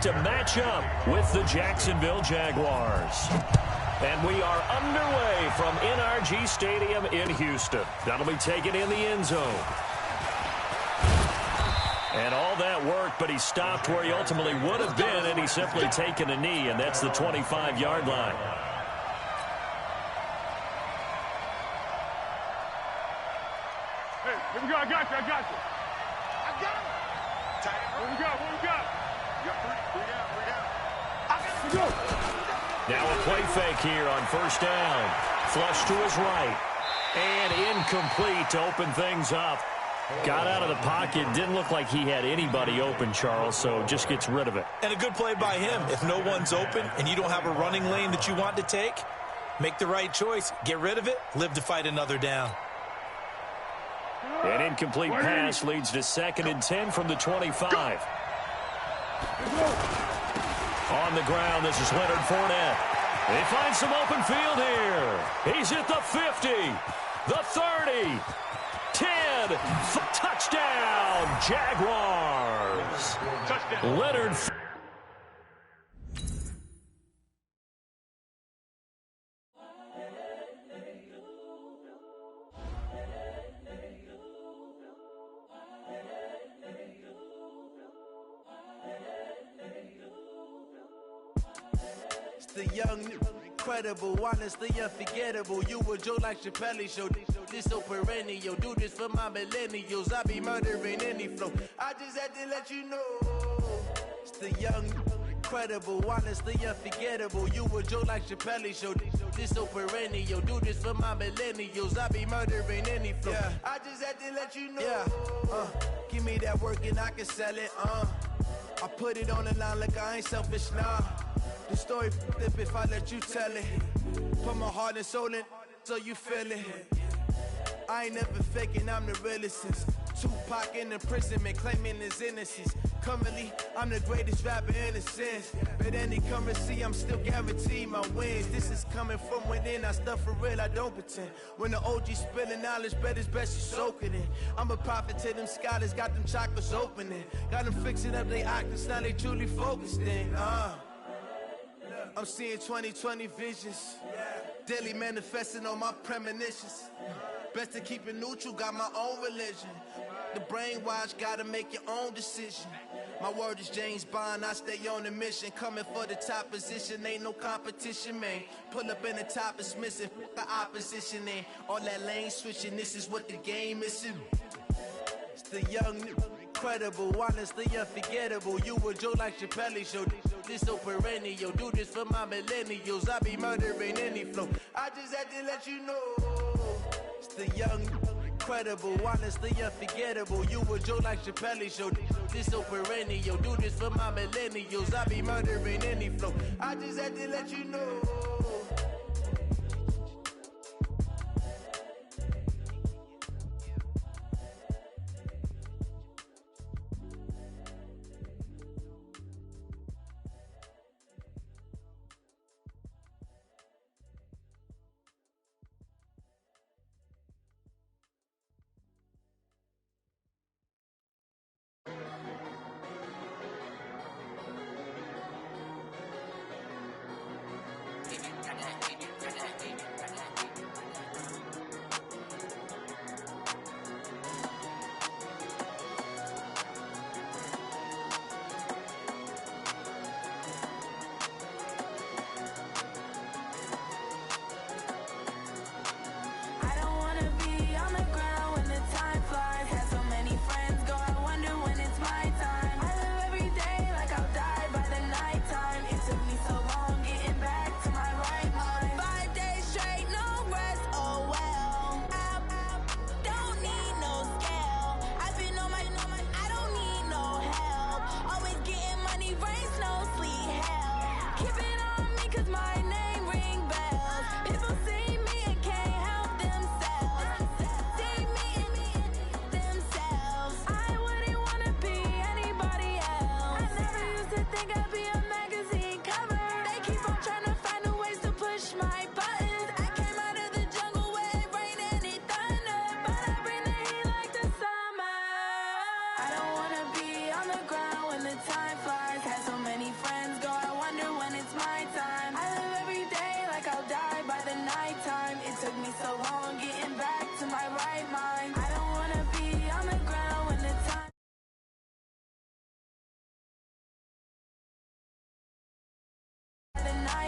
set to match up with the Jacksonville Jaguars. And we are underway from NRG Stadium in Houston. That'll be taken in the end zone. And all that worked, but he stopped where he ultimately would have been, and he's simply taken a knee, and that's the 25-yard line. Hey, here we go. I got you. I got you. I got it. Tight end. What we got? What we got? You got three down. I got it. Go. Now a play fake here on first down. Flush to his right. And incomplete to open things up. Got out of the pocket. Didn't look like he had anybody open, Charles, so just gets rid of it. And a good play by him. If no one's open and you don't have a running lane that you want to take, make the right choice. Get rid of it. Live to fight another down. An incomplete pass leads to 2nd and 10 from the 25. On the ground, this is Leonard Fournette. They find some open field here. He's at the 50, the 30, 10, touchdown, Jaguars. Touchdown. Leonard. The young, incredible, honestly unforgettable. You a Joe like Chappelle show. This so perennial. Do this for my millennials. I be murdering any flow. I just had to let you know. It's the young, incredible, honestly unforgettable. You a Joe like Chappelle show. This so perennial. Do this for my millennials. I be murdering any flow. Yeah. I just had to let you know. Yeah. Give me that work and I can sell it. I put it on the line like I ain't selfish now. The story flip if I let you tell it. Put my heart and soul in so you feel it. I ain't never faking, I'm the realest since Tupac in imprisonment, claiming his innocence. Currently, I'm the greatest rapper in a sense. But any currency, I'm still guaranteed my wins. This is coming from within, I stuff for real, I don't pretend. When the OG spilling knowledge, bet it's best you soak it in. I'm a prophet to them scholars, got them chakras opening. Got them fixing up their octaves, now they truly focused in. I'm seeing 2020 visions. Daily manifesting on my premonitions. Best to keep it neutral, got my own religion. The brainwash, gotta make your own decision. My word is James Bond, I stay on a mission. Coming for the top position, ain't no competition, man. Pull up in the top, it's missing, the opposition, and all that lane switching, this is what the game is. It's the young, incredible, honestly unforgettable. You a Joe like Chappelle show. This so perennial. Do this for my millennials. I be murdering any flow. I just had to let you know. It's the young, incredible, honestly unforgettable. You a Joe like Chappelle show. This so perennial. Do this for my millennials. I be murdering any flow. I just had to let you know.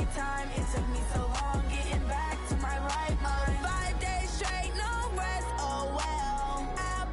my time. It took me so long getting back to my right mind. 5 days straight, no rest, oh well. I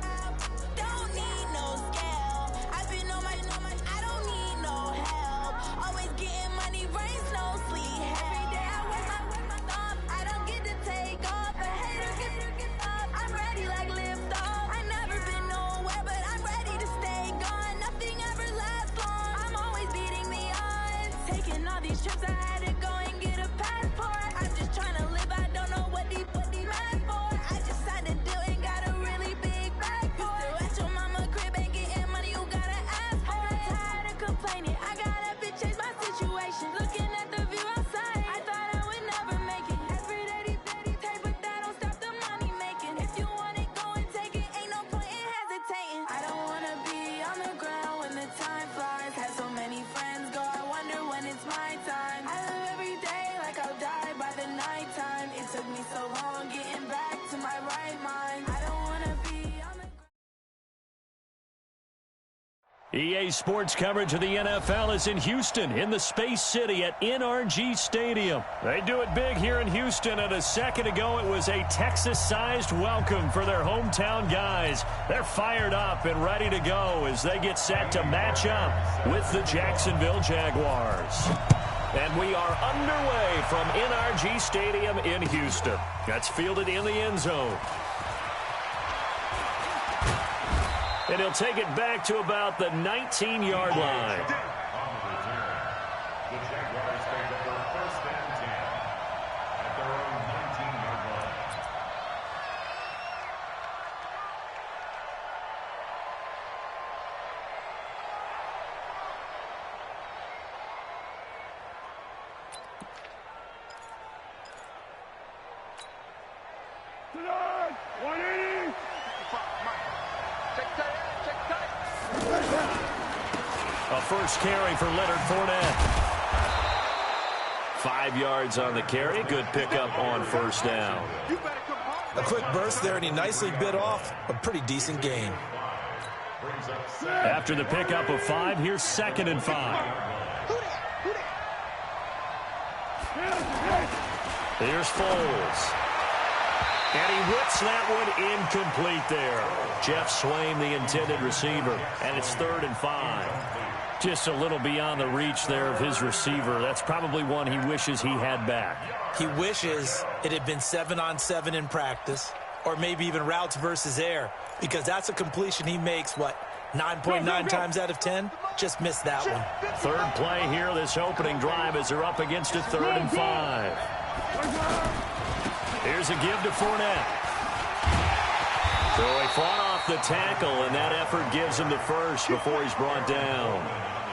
don't need no scale. I've been on my, I don't need no help. Always getting money, rain, snow, sleet, every day I work my thumb. I don't get to take off. A hater get up. I'm ready like lift off. I never been nowhere, but I'm ready to stay gone. Nothing ever lasts long. I'm always beating the odds. Taking all these trips, I had to go and get a passport. I'm just trying to live. I don't know what these mad for. I just signed a deal and got a really big bag for it. Still at your mama crib and getting money, you gotta ask for it. Tired of complaining, I gotta change my situation. Looking at the view outside, I thought I would never make it. Every day these take, but that don't stop the money making. If you want it, go and take it. Ain't no point in hesitating. I don't wanna be on the ground when the time flies. Had so many friends go, I wonder when it's my time. I live every day like I'll die by the nighttime. It took me so long getting back to my right mind. I don't wanna be on the EA Sports coverage of the NFL is in Houston, in the Space City at NRG Stadium. They do it big here in Houston, and a second ago it was a Texas-sized welcome for their hometown guys. They're fired up and ready to go as they get set to match up with the Jacksonville Jaguars. And we are underway from NRG Stadium in Houston. That's fielded in the end zone. And he'll take it back to about the 19-yard line. The Jaguars take over 1st and 10 at their own 19-yard line. Tonight, 180. A first carry for Leonard Fournette. 5 yards on the carry. Good pickup on first down. A quick burst there, and he nicely bit off a pretty decent gain. After the pickup of 5, here's 2nd and 5. Here's Foles. And he whips that one incomplete there. Jeff Swain, the intended receiver, and it's 3rd and 5. Just a little beyond the reach there of his receiver. That's probably one he wishes he had back. He wishes it had been 7-on-7 in practice, or maybe even routes versus air, because that's a completion he makes, 9.9 times out of 10? Just missed that one. Third play here, this opening drive, as they're up against a 3rd and 5. Here's a give to Fournette. So he fought off the tackle, and that effort gives him the first before he's brought down.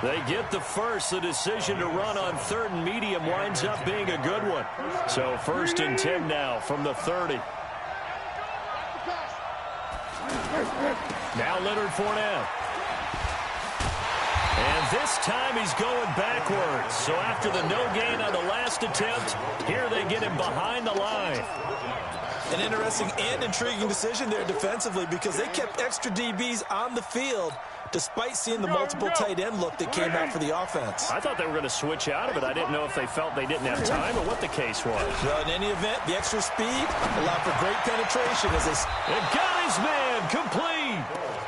They get the first. The decision to run on 3rd and medium winds up being a good one. So 1st and 10 now from the 30. Now Leonard Fournette. And this time he's going backwards. So after the no gain on the last attempt, here they get him behind the line. An interesting and intriguing decision there defensively, because they kept extra DBs on the field despite seeing the multiple tight end look that came out for the offense. I thought they were going to switch out of it. I didn't know if they felt they didn't have time or what the case was. Well, in any event, the extra speed allowed for great penetration as they... And got his man complete.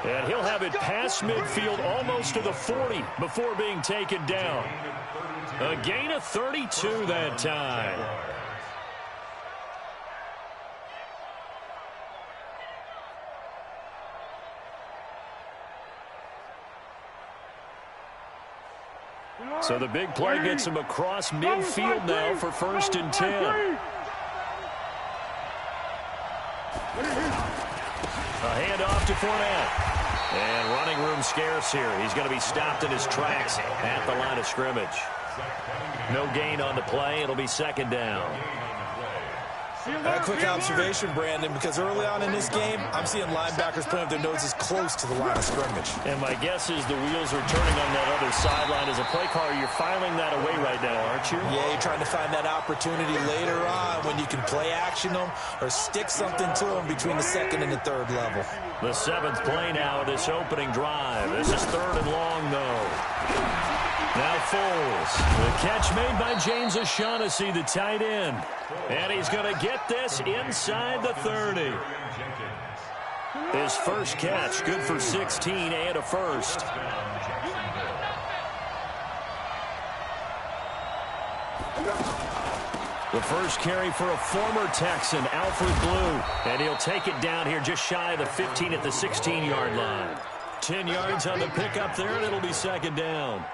And he'll have it past midfield almost to the 40 before being taken down. A gain of 32 that time. So the big play gets him across midfield now for 1st and 10. A handoff to Fournette. And running room scarce here. He's going to be stopped in his tracks at the line of scrimmage. No gain on the play. It'll be 2nd down. A quick observation, Brandon, because early on in this game, I'm seeing linebackers playing with their noses close to the line of scrimmage. And my guess is the wheels are turning on that other sideline. As a play caller, you're filing that away right now, aren't you? Yeah, you're trying to find that opportunity later on when you can play action them or stick something to them between the 2nd and the 3rd level. The 7th play now of this opening drive. This is 3rd and long, though. Now Foles. The catch made by James O'Shaughnessy, the tight end. And he's going to get this inside the 30. His first catch, good for 16 and a first. The first carry for a former Texan, Alfred Blue. And he'll take it down here just shy of the 15 at the 16-yard line. 10 yards on the pickup there, and it'll be second down.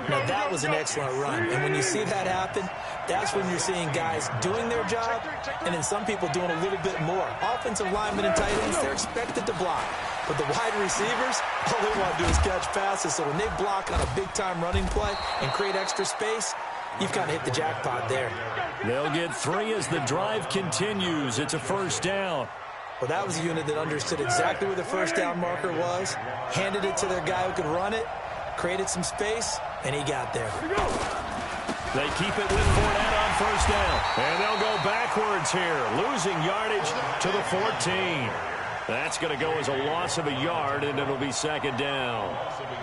Now, that was an excellent run. And when you see that happen, that's when you're seeing guys doing their job and then some people doing a little bit more. Offensive linemen and tight ends, they're expected to block. But the wide receivers, all they want to do is catch passes. So when they block on a big-time running play and create extra space, you've kind of hit the jackpot there. They'll get 3 as the drive continues. It's a first down. Well, that was a unit that understood exactly where the first down marker was, handed it to their guy who could run it, created some space, and he got there. They keep it with Fournette on first down. And they'll go backwards here, losing yardage to the 14. That's going to go as a loss of a yard, and it'll be second down.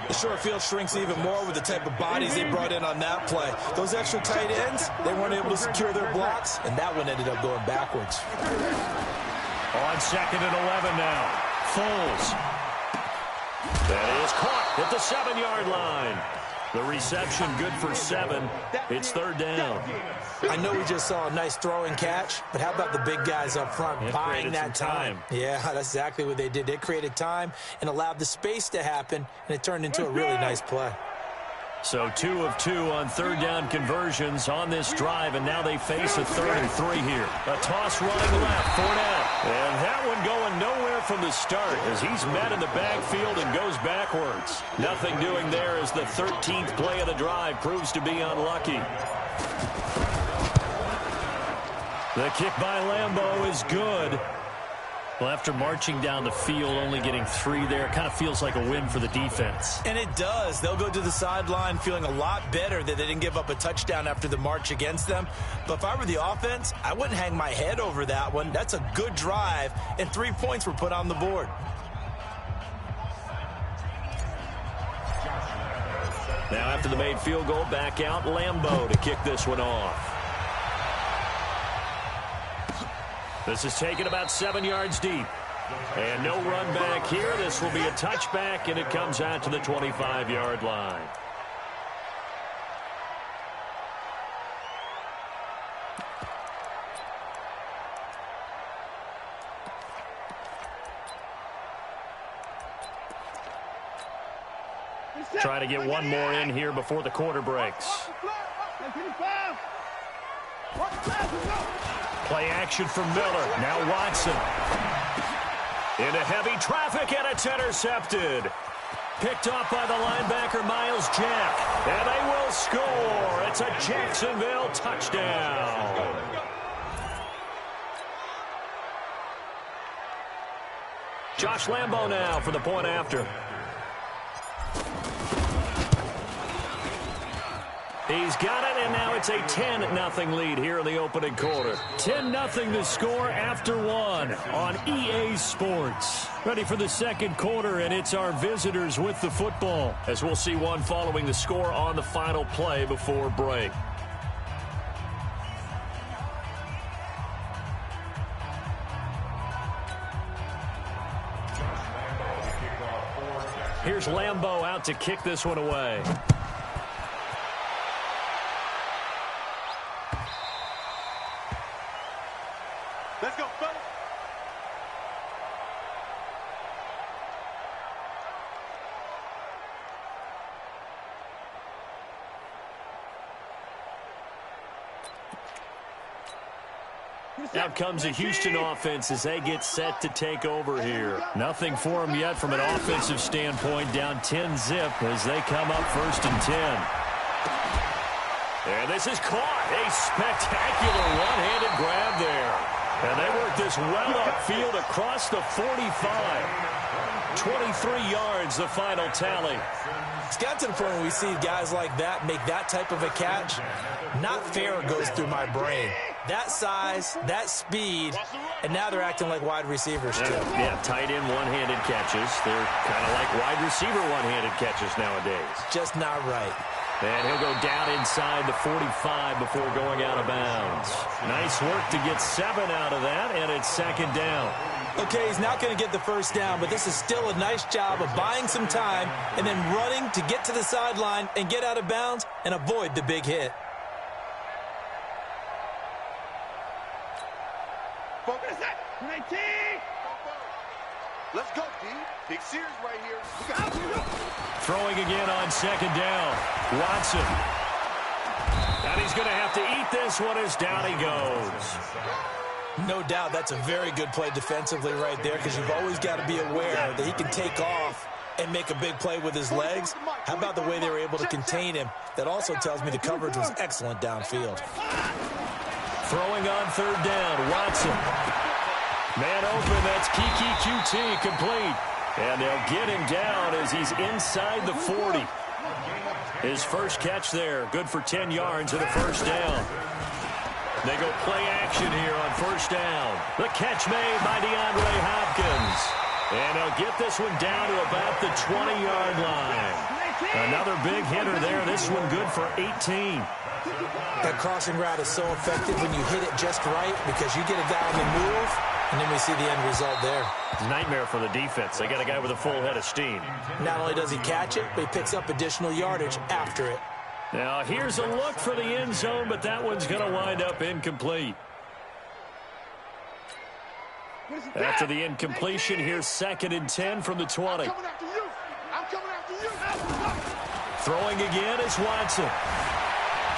The short field shrinks even more with the type of bodies they brought in on that play. Those extra tight ends, they weren't able to secure their blocks, and that one ended up going backwards. On second and 11 now. Foles. That is caught at the 7-yard line. The reception good for 7. It's third down. I know we just saw a nice throw and catch, but how about the big guys up front buying that time? Yeah, that's exactly what they did. They created time and allowed the space to happen, and it turned into a really nice play. So 2 of 2 on third down conversions on this drive, and now they face a 3rd and 3 here. A toss running left, Fournette. And that one going nowhere from the start as he's met in the backfield and goes backwards. Nothing doing there as the 13th play of the drive proves to be unlucky. The kick by Lambeau is good. Well, after marching down the field, only getting 3 there, kind of feels like a win for the defense. And it does. They'll go to the sideline feeling a lot better that they didn't give up a touchdown after the march against them. But if I were the offense, I wouldn't hang my head over that one. That's a good drive, and 3 points were put on the board. Now after the made field goal, back out Lambeau to kick this one off. This is taken about 7 yards deep. And no run back here. This will be a touchback, and it comes out to the 25-yard line. Try to get one more in here before the quarter breaks. Play action from Miller. Now Watson. Into heavy traffic, and it's intercepted. Picked off by the linebacker, Miles Jack. And they will score. It's a Jacksonville touchdown. Josh Lambeau now for the point after. He's got it, and now it's a 10-0 lead here in the opening quarter. 10-0 the score after 1 on EA Sports. Ready for the second quarter, and it's our visitors with the football, as we'll see one following the score on the final play before break. Here's Lambeau out to kick this one away. Let's go, fellas. Out comes the Houston offense as they get set to take over here. Nothing for them yet from an offensive standpoint, down 10-zip as they come up 1st and 10. And this is caught. A spectacular one-handed grab there. And they work this well upfield across the 45. 23 yards, the final tally. It's got to the point when we see guys like that make that type of a catch. Not fair goes through my brain. That size, that speed, and now they're acting like wide receivers, too. Yeah, tight end one-handed catches. They're kind of like wide receiver one-handed catches nowadays. Just not right. And he'll go down inside the 45 before going out of bounds. Nice work to get 7 out of that, and it's second down. Okay, he's not going to get the first down, but this is still a nice job of buying some time and then running to get to the sideline and get out of bounds and avoid the big hit. Focus it. 19. Let's go, D. Big series right here. Throwing again on second down. Watson. And he's going to have to eat this one as down he goes. No doubt that's a very good play defensively right there, because you've always got to be aware that he can take off and make a big play with his legs. How about the way they were able to contain him? That also tells me the coverage was excellent downfield. Throwing on third down, Watson. Man open, that's Kiki QT complete. And they'll get him down as he's inside the 40. His first catch there, good for 10 yards and a first down. They go play action here on first down. The catch made by DeAndre Hopkins. And they'll get this one down to about the 20-yard line. Another big hitter there. This one good for 18. That crossing route is so effective when you hit it just right, because you get a guy on the move, and then we see the end result there. Nightmare for the defense. They got a guy with a full head of steam. Not only does he catch it, but he picks up additional yardage after it. Now, here's a look for the end zone, but that one's going to wind up incomplete. After the incompletion, here's 2nd and 10 from the 20. I'm coming after you. Throwing again is Watson.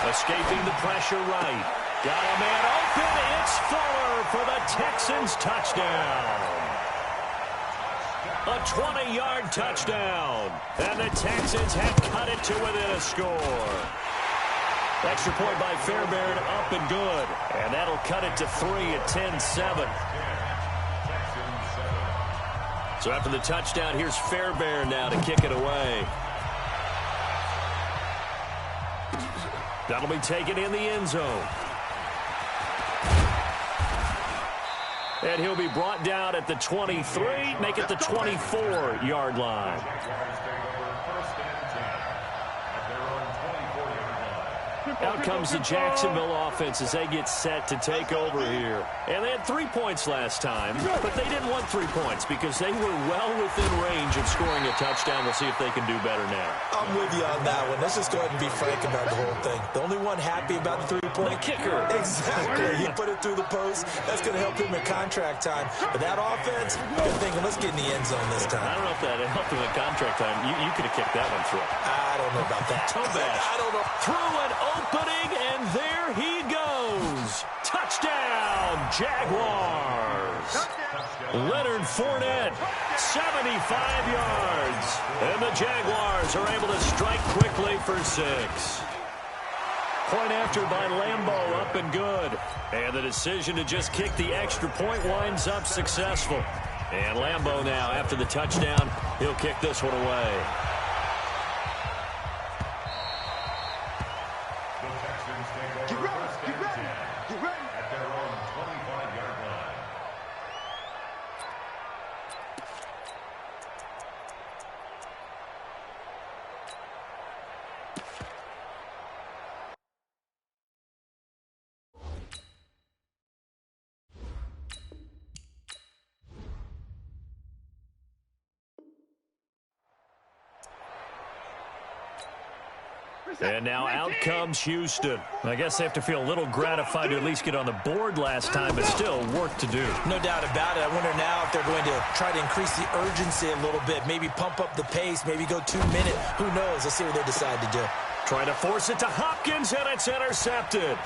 Escaping the pressure right. Got a man open. It's Fuller for the Texans touchdown. A 20-yard touchdown. And the Texans have cut it to within a score. Extra point by Fairbairn, up and good. And that'll cut it to 3 at 10-7. So after the touchdown, here's Fairbairn now to kick it away. That'll be taken in the end zone. And he'll be brought down at the 23, make it the 24-yard line. Out comes the Jacksonville offense as they get set to take over here. And they had 3 points last time, but they didn't want 3 points because they were well within range of scoring a touchdown. We'll see if they can do better now. I'm with you on that one. Let's just go ahead and be frank about the whole thing. The only one happy about the 3-point. The kicker. Exactly. He put it through the post. That's going to help him in contract time. But that offense, they're thinking, let's get in the end zone this time. I don't know if that helped him in contract time. You could have kicked that one through. I don't know about that. Toe bash. I don't know. Through an opening, and there he goes. Touchdown, Jaguars. Leonard Fournette, 75 yards. And the Jaguars are able to strike quickly for 6. Point after by Lambeau, up and good. And the decision to just kick the extra point winds up successful. And Lambeau now, after the touchdown, he'll kick this one away. Get ready. Get ready. Get ready. At their own 25-yard line. And now out comes Houston. I guess they have to feel a little gratified to at least get on the board last time, but still work to do. No doubt about it. I wonder now if they're going to try to increase the urgency a little bit, maybe pump up the pace, maybe go 2 minute. Who knows? Let's see what they decide to do. Trying to force it to Hopkins, and it's intercepted.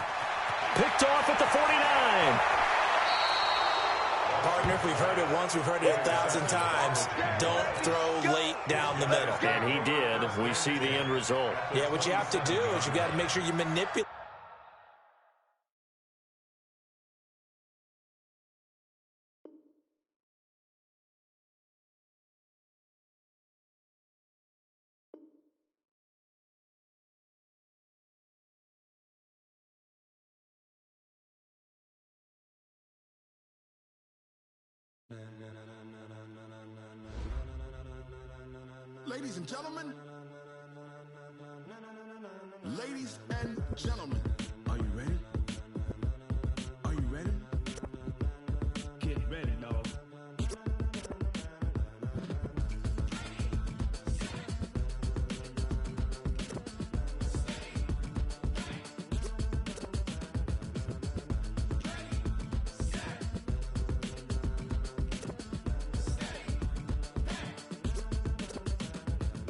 Picked off at the 49. Partner, if we've heard it once, we've heard it 1,000 times. Don't throw late down the middle. And he did. We see the end result. Yeah, what you have to do is you got to make sure you manipulate. and gentlemen, ladies and gentlemen, are you ready? Are you ready? Get ready, dog.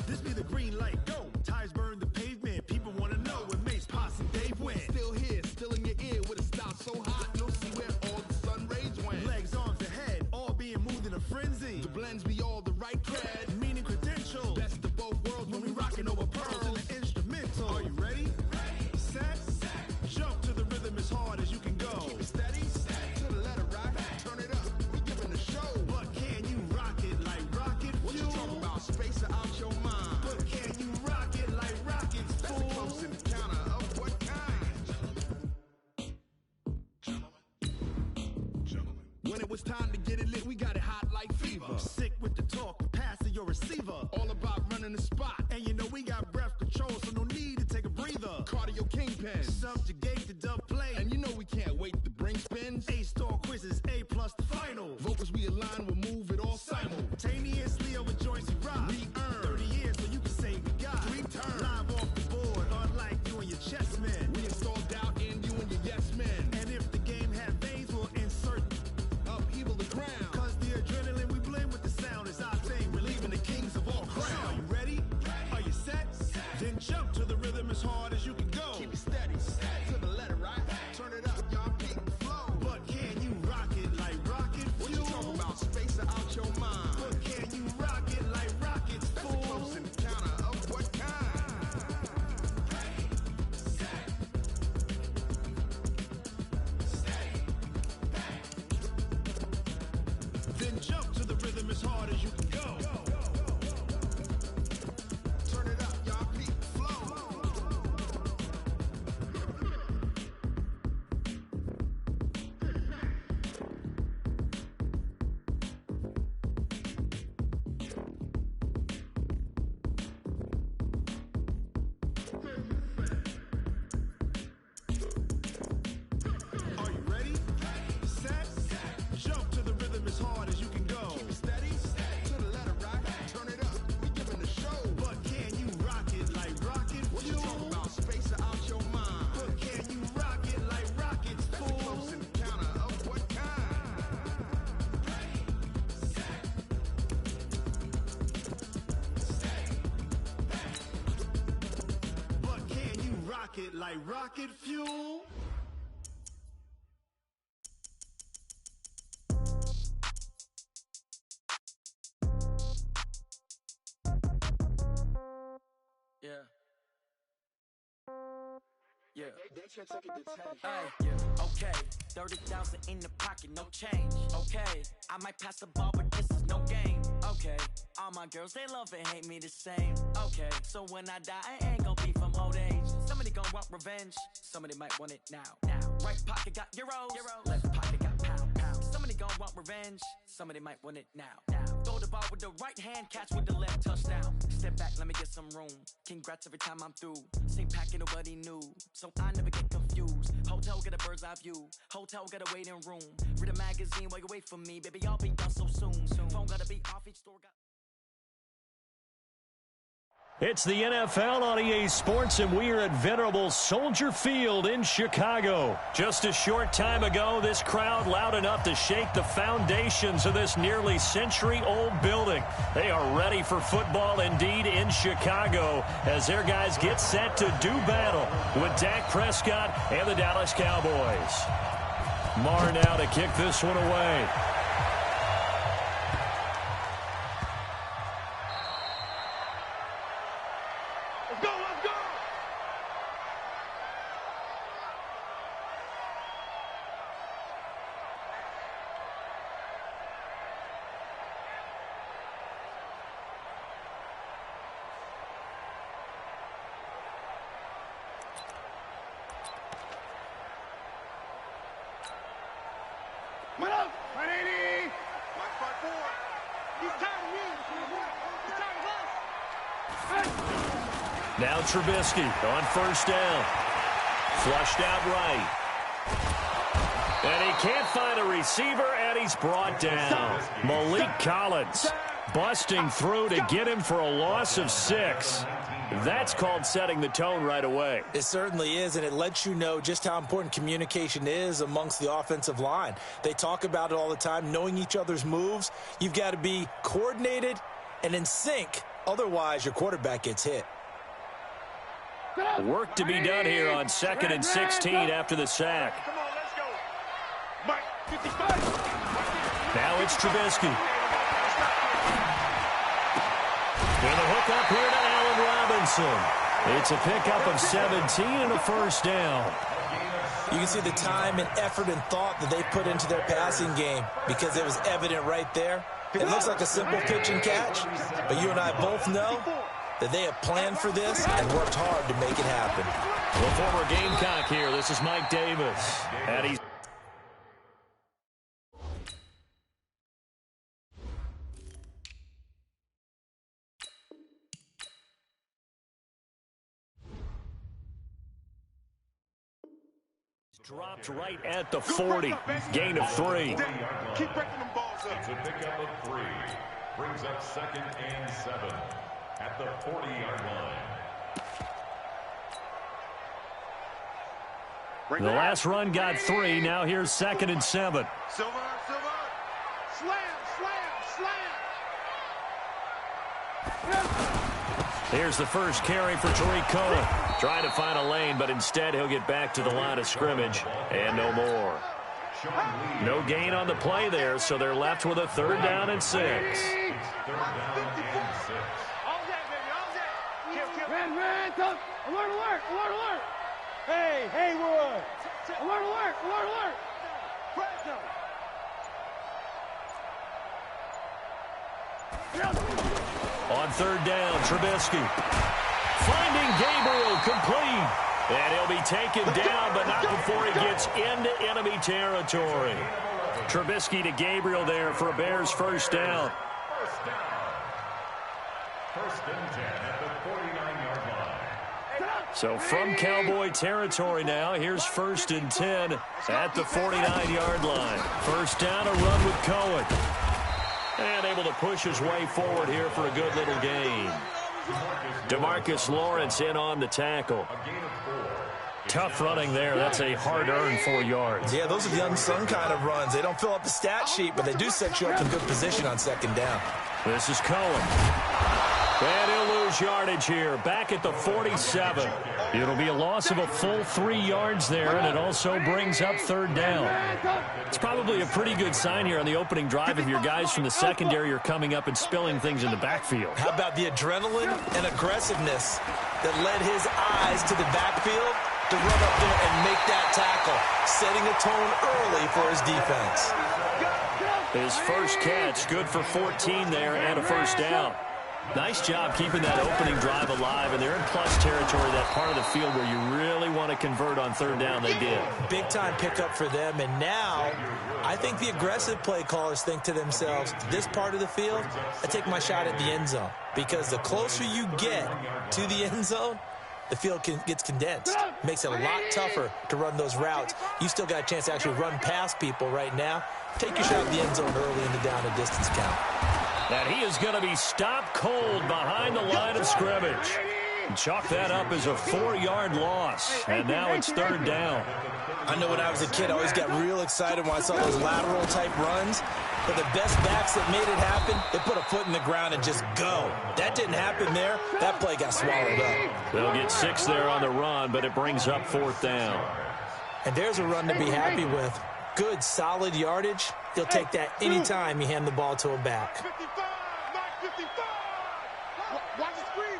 This be the green light, go. Tires burn the pavement. People want to know where Mace, Posse, and Dave went. Still here, still in your ear with a style so hot, you'll see where all the sun rays went. Legs, arms, and head, all being moved in a frenzy. The blends be all the right cred, meaning credentials. Best of both worlds when we rockin' over pearls in the instrumental. Are you ready? Set, jump to the rhythm as hard as you can go. Keep it steady, to the letter right. Turn it up, we giving the show. But can you rock it like rocket fuel? What you talking about? Space or out your mind? But can you rock it like rockets, fool? That's a close encounter of what kind? Gentlemen. When it was time to get it lit, we got it hot like fever. Sick with the talk, passing your receiver. All about running the spot. And you know we got breath control, so no need to take a breather. Cardio kingpin, subjugate the dub play. And you know we can't wait to bring spins. A-star quizzes, A+ the final. Vocals we align, we'll move it all simultaneously over joints we rock. We earn 30 years, so you can say we got 3 turns. Live off the board, unlike you and your chess men. We install doubt in you and your yes men. And if the game had veins, we'll insert upheaval the ground. Cause the adrenaline we blend with the sound is our thing, relieving the kings of all crowns. So are you ready? Are you set? Then jump to the rhythm as hard as you can go. Keep it steady, to the letter right. Turn it up, y'all peak the flow. But can you rock it like rocket fuel? What you talking about? Space or out your mind? But can you rock it like rockets, fool? That's a close encounter of what kind? Then jump to the rhythm as hard as you can go. Turn it up, y'all peak the flow. Are you ready? Set, jump to the rhythm as hard as you can go. Keep it steady, to the letter right. Turn it up, we giving the show. But can you rock it like rocket fuel? What you talking about? Space or out your mind? But can you rock it like rockets, fool? That's a close encounter of what kind? But can you rock it like rocket fuel? Yeah. Yeah. Hey, yeah. Okay. 30,000 in the pocket, no change. Okay. I might pass the ball, but this is no game. Okay. All my girls, they love and hate me the same. Okay. So when I die, I ain't gonna be from old age. Somebody gonna want revenge. Somebody might want it now. Right pocket got euros. Left pocket got pound. Somebody gonna want revenge. Somebody might want it now. Throw the ball with the right hand, catch with the left, touchdown. Step back, let me get some room. Congrats every time I'm through. Same packet, nobody knew, so I never get confused. Hotel got a bird's eye view. Hotel got a waiting room. Read a magazine while you wait for me, baby. I'll be done so soon. Phone gotta be off, each store got. It's the NFL on EA Sports, and we are at venerable Soldier Field in Chicago. Just a short time ago, this crowd loud enough to shake the foundations of this nearly century-old building. They are ready for football indeed in Chicago as their guys get set to do battle with Dak Prescott and the Dallas Cowboys. Marr now to kick this one away. What up? My name is Now Trubisky on first down. Flushed out right. And he can't find a receiver, and he's brought down. Malik Collins busting through to get him for a loss of 6. That's called setting the tone right away. It certainly is, and it lets you know just how important communication is amongst the offensive line. They talk about it all the time, knowing each other's moves. You've got to be coordinated and in sync. Otherwise, your quarterback gets hit. Work to be done here on 2nd and 16 after the sack. Come on, let's go. Mike, 55. Now it's Trubisky. With a hook up here to Allen Robinson. It's a pickup of 17 and a first down. You can see the time and effort and thought that they put into their passing game because it was evident right there. It looks like a simple pitch and catch, but you and I both know that they have planned for this and worked hard to make it happen. The former Gamecock here. This is Mike Davis. And he's dropped right at the 40. Gain of 3. Keep breaking them balls up. It's a pickup of 3. Brings up 2nd and 7 at the 40-yard line. The last run got 3. Now here's 2nd and 7. Silver. Slam. Here's the first carry for Tariq Cohen. Trying to find a lane, but instead he'll get back to the line of scrimmage. And no more. No gain on the play there, so they're left with a 3rd down and 6. It's 3rd down and 6. All that, baby, all that. Kill. Ran, alert. Hey, Roy. Alert. On 3rd down, Trubisky. Finding Gabriel complete. And he'll be taken down, but not before he gets into enemy territory. Trubisky to Gabriel there for a Bears first down. First and 10 at the 49-yard line. So from Cowboy territory now, here's 1st and 10 at the 49-yard line. First down, a run with Cohen. And able to push his way forward here for a good little gain. DeMarcus Lawrence in on the tackle. Tough running there. That's a hard-earned 4 yards. Yeah, those are the unsung kind of runs. They don't fill up the stat sheet, but they do set you up in good position on 2nd down. This is Cohen. And he'll lose yardage here. Back at the 47. It'll be a loss of a full 3 yards there, and it also brings up 3rd down. It's probably a pretty good sign here on the opening drive if your guys from the secondary are coming up and spilling things in the backfield. How about the adrenaline and aggressiveness that led his eyes to the backfield to run up there and make that tackle, setting a tone early for his defense. His first catch, good for 14 there and a first down. Nice job keeping that opening drive alive, and they're in plus territory, that part of the field where you really want to convert on 3rd down. They did. Big-time pickup for them, and now I think the aggressive play callers think to themselves, this part of the field, I take my shot at the end zone, because the closer you get to the end zone, the field gets condensed. Makes it a lot tougher to run those routes. You still got a chance to actually run past people right now. Take your shot at the end zone early in the down and distance count. And he is going to be stopped cold behind the line of scrimmage. Chalk that up as a 4-yard loss. And now it's 3rd down. I know when I was a kid, I always got real excited when I saw those lateral-type runs. But the best backs that made it happen, they put a foot in the ground and just go. That didn't happen there. That play got swallowed up. They'll get 6 there on the run, but it brings up 4th down. And there's a run to be happy with. Good, solid yardage. He'll take that anytime you hand the ball to a back. 55. Watch the screen.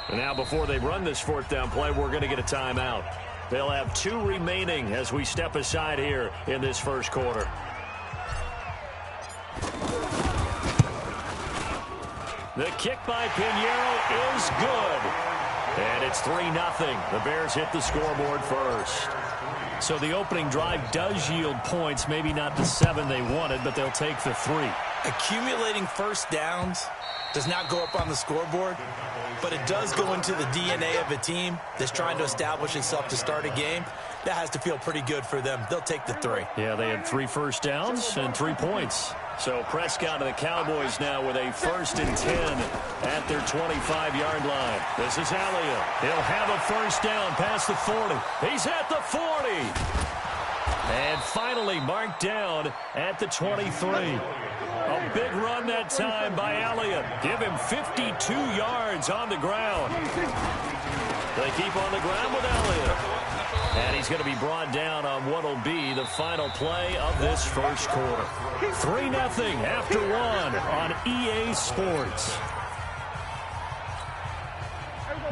And now before they run this 4th down play, we're going to get a timeout. They'll have 2 remaining as we step aside here in this first quarter. The kick by Pinheiro is good. And it's 3-0. The Bears hit the scoreboard first. So the opening drive does yield points, maybe not the 7 they wanted, but they'll take the 3. Accumulating first downs does not go up on the scoreboard, but it does go into the DNA of a team that's trying to establish itself to start a game. That has to feel pretty good for them. They'll take the 3. Yeah, they had 3 first downs and 3 points. So Prescott and the Cowboys now with a 1st and 10 at their 25-yard line. This is Elliott. He'll have a first down past the 40. He's at the 40. And finally marked down at the 23. A big run that time by Elliott. Give him 52 yards on the ground. They keep on the ground with Elliott. And he's going to be brought down on what will be the final play of this first quarter. 3-0 after 1 on EA Sports.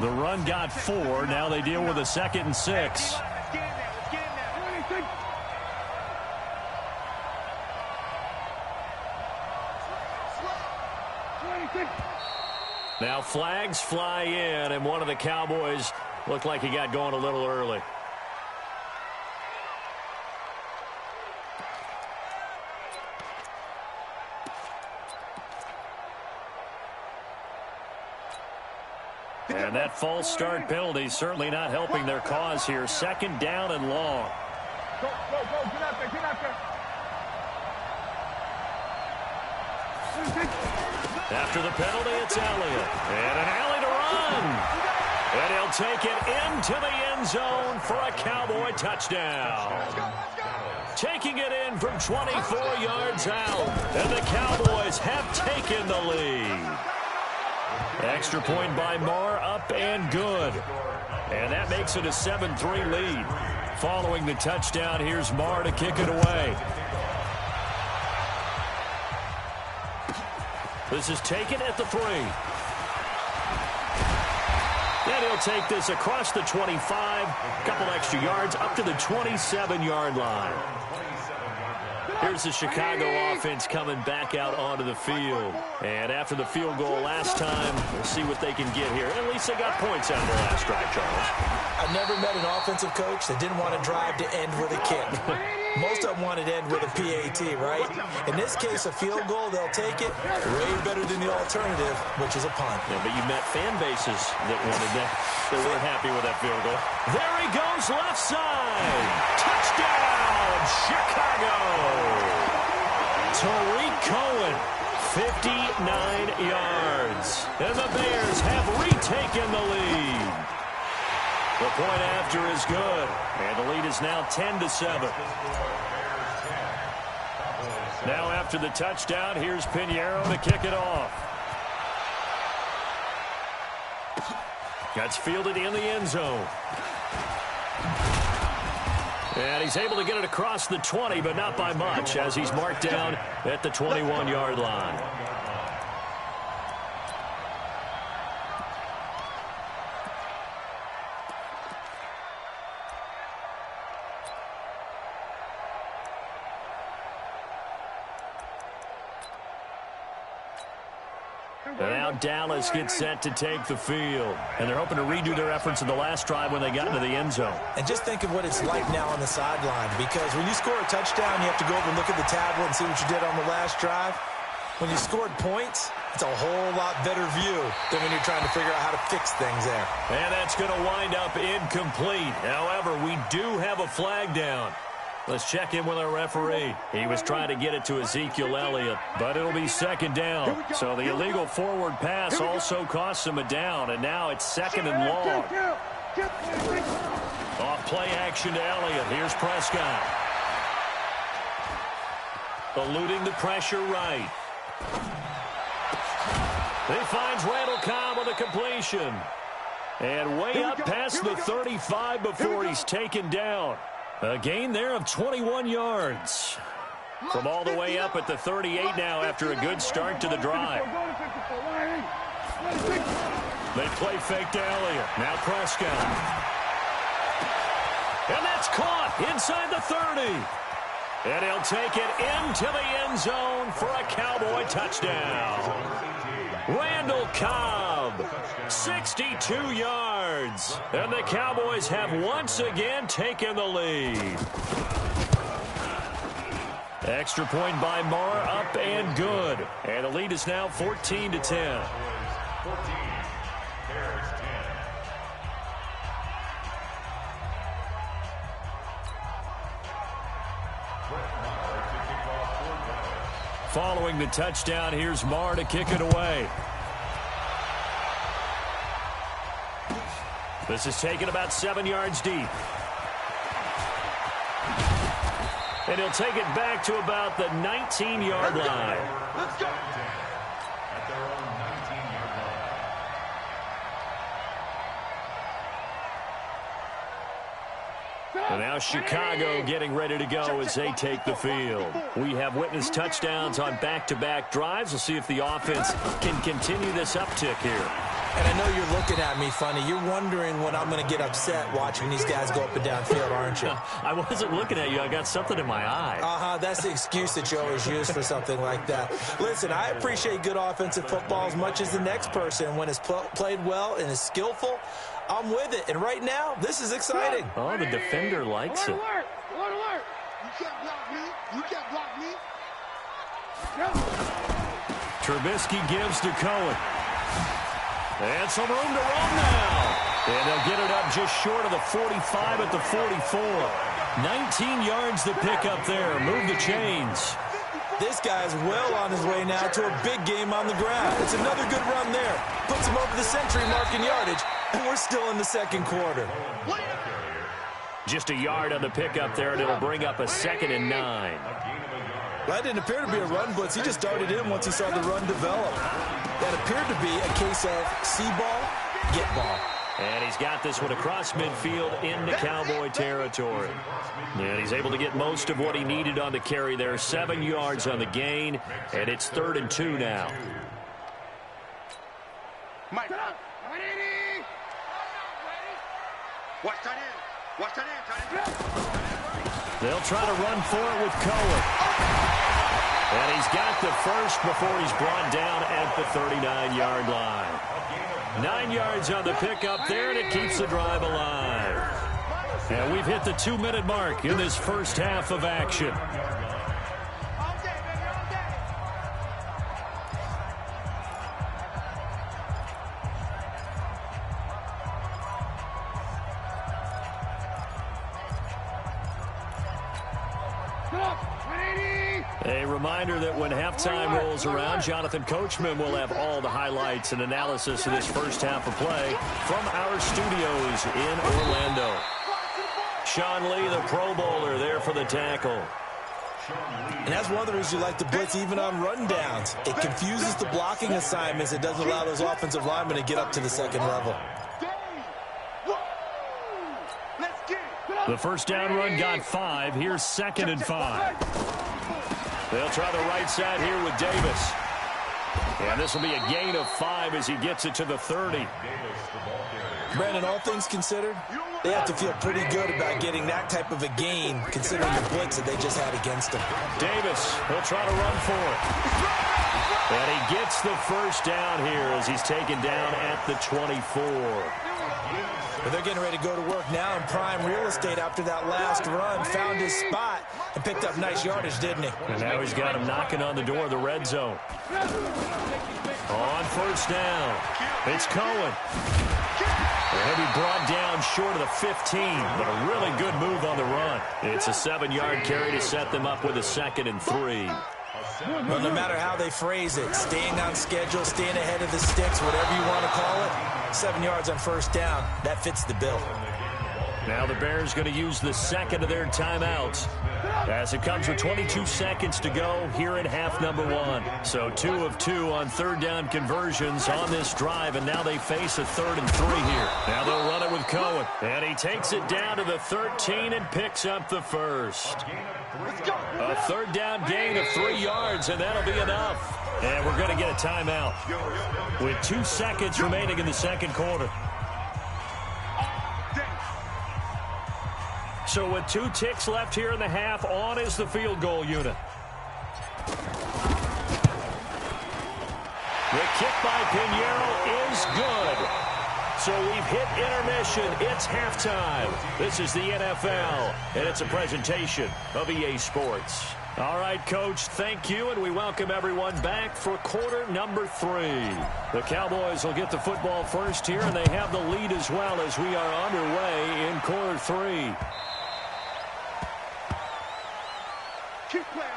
The run got 4. Now they deal with a 2nd and 6. Now flags fly in, and one of the Cowboys looked like he got going a little early. And that false start penalty certainly not helping their cause here. 2nd down and long. Go, get out there, get out there. After the penalty, it's Elliott. And an alley to run. And he'll take it into the end zone for a Cowboy touchdown. Taking it in from 24 yards out. And the Cowboys have taken the lead. Extra point by Marr, up and good. And that makes it a 7-3 lead. Following the touchdown, here's Marr to kick it away. This is taken at the 3. And he'll take this across the 25. A couple extra yards up to the 27-yard line. Here's the Chicago offense coming back out onto the field. And after the field goal last time, we'll see what they can get here. At least they got points out of the last drive, Charles. I've never met an offensive coach that didn't want to drive to end with a kick. Most of them wanted to end with a PAT, right? In this case, a field goal, they'll take it. Way better than the alternative, which is a punt. Yeah, but you met fan bases that wanted that. They weren't happy with that field goal. There he goes, left side. Touchdown, Chicago. Tariq Cohen, 59 yards. And the Bears have retaken the lead. The point after is good. And the lead is now 10-7. Now after the touchdown, here's Pinheiro to kick it off. That's fielded in the end zone. And he's able to get it across the 20, but not by much, as he's marked down at the 21-yard line. And now Dallas gets set to take the field. And they're hoping to redo their efforts in the last drive when they got into the end zone. And just think of what it's like now on the sideline. Because when you score a touchdown, you have to go over and look at the tablet and see what you did on the last drive. When you scored points, it's a whole lot better view than when you're trying to figure out how to fix things there. And that's going to wind up incomplete. However, we do have a flag down. Let's check in with our referee. He was trying to get it to Ezekiel Elliott, but it'll be 2nd down. So the illegal forward pass also costs him a down, and now it's 2nd and long. Off play action to Elliott. Here's Prescott. Eluding the pressure right. He finds Randall Cobb with a completion. And way up past the 35 before he's taken down. A gain there of 21 yards. From all the way up at the 38 now after a good start to the drive. They play fake to Elliott. Now Prescott. And that's caught inside the 30. And he'll take it into the end zone for a Cowboy touchdown. Randall Cobb, 62 yards. And the Cowboys have once again taken the lead. Extra point by Marr, up and good. And the lead is now 14-10. 14, Bears 10. Following the touchdown, here's Marr to kick it away. This is taken about 7 yards deep. And he'll take it back to about the 19-yard line. Let's go. At their own 19-yard line. And now Chicago getting ready to go as they take the field. We have witnessed touchdowns on back-to-back drives. We'll see if the offense can continue this uptick here. And I know you're looking at me funny. You're wondering when I'm going to get upset watching these guys go up and down field, aren't you? I wasn't looking at you. I got something in my eye. That's the excuse that you always use for something like that. Listen, I appreciate good offensive football as much as the next person. When it's played well and is skillful, I'm with it. And right now, this is exciting. Oh, the defender likes it. Alert! You can't block me. You can't block me. Trubisky gives to Cohen. And some room to run now. And they'll get it up just short of the 45 at the 44. 19 yards to pick up there. Move the chains. This guy's well on his way now to a big game on the ground. It's another good run there. Puts him over the century mark in yardage, and we're still in the second quarter. Just a yard on the pickup there, and it'll bring up a 2nd and 9. That didn't appear to be a run blitz. He just darted in once he saw the run develop. That appeared to be a case of see ball, get ball. And he's got this one across midfield into Cowboy territory. And he's able to get most of what he needed on the carry there. 7 yards on the gain, and it's 3rd and 2 now. Mike. Watch that in. Watch that in. They'll try to run for it with Cohen. And he's got the first before he's brought down at the 39-yard line. 9 yards on the pickup there, and it keeps the drive alive. And we've hit the 2-minute mark in this first half of action. A reminder that when halftime rolls around, Jonathan Coachman will have all the highlights and analysis of this first half of play from our studios in Orlando. Sean Lee, the Pro Bowler, there for the tackle. And that's one of the reasons you like to blitz even on rundowns. It confuses the blocking assignments. It doesn't allow those offensive linemen to get up to the second level. The first down run got 5. Here's 2nd and 5. They'll try the right side here with Davis. And this will be a gain of 5 as he gets it to the 30. Brandon, all things considered, they have to feel pretty good about getting that type of a gain considering the blitz that they just had against them. Davis, he'll try to run for it. And he gets the first down here as he's taken down at the 24. But they're getting ready to go to work now in prime real estate after that last run. Found his spot and picked up nice yardage, didn't he? And now he's got him knocking on the door of the red zone. On first down, it's Cohen. He'll be brought down short of the 15, but a really good move on the run. It's a 7-yard carry to set them up with a 2nd and 3. Well, no matter how they phrase it, staying on schedule, staying ahead of the sticks, whatever you want to call it, 7 yards on first down, that fits the bill. Now the Bears going to use the second of their timeouts as it comes with 22 seconds to go here in half number 1. So 2 of 2 on third down conversions on this drive, and now they face a 3rd and 3 here. Now they'll run it with Cohen, and he takes it down to the 13 and picks up the first. A 3rd down gain of 3 yards, and that'll be enough. And we're going to get a timeout with 2 seconds remaining in the second quarter. So with 2 ticks left here in the half, on is the field goal unit. The kick by Pinheiro is good. So we've hit intermission. It's halftime. This is the NFL, and it's a presentation of EA Sports. All right, Coach, thank you, and we welcome everyone back for quarter number 3. The Cowboys will get the football first here, and they have the lead as well as we are underway in quarter 3. Keep playing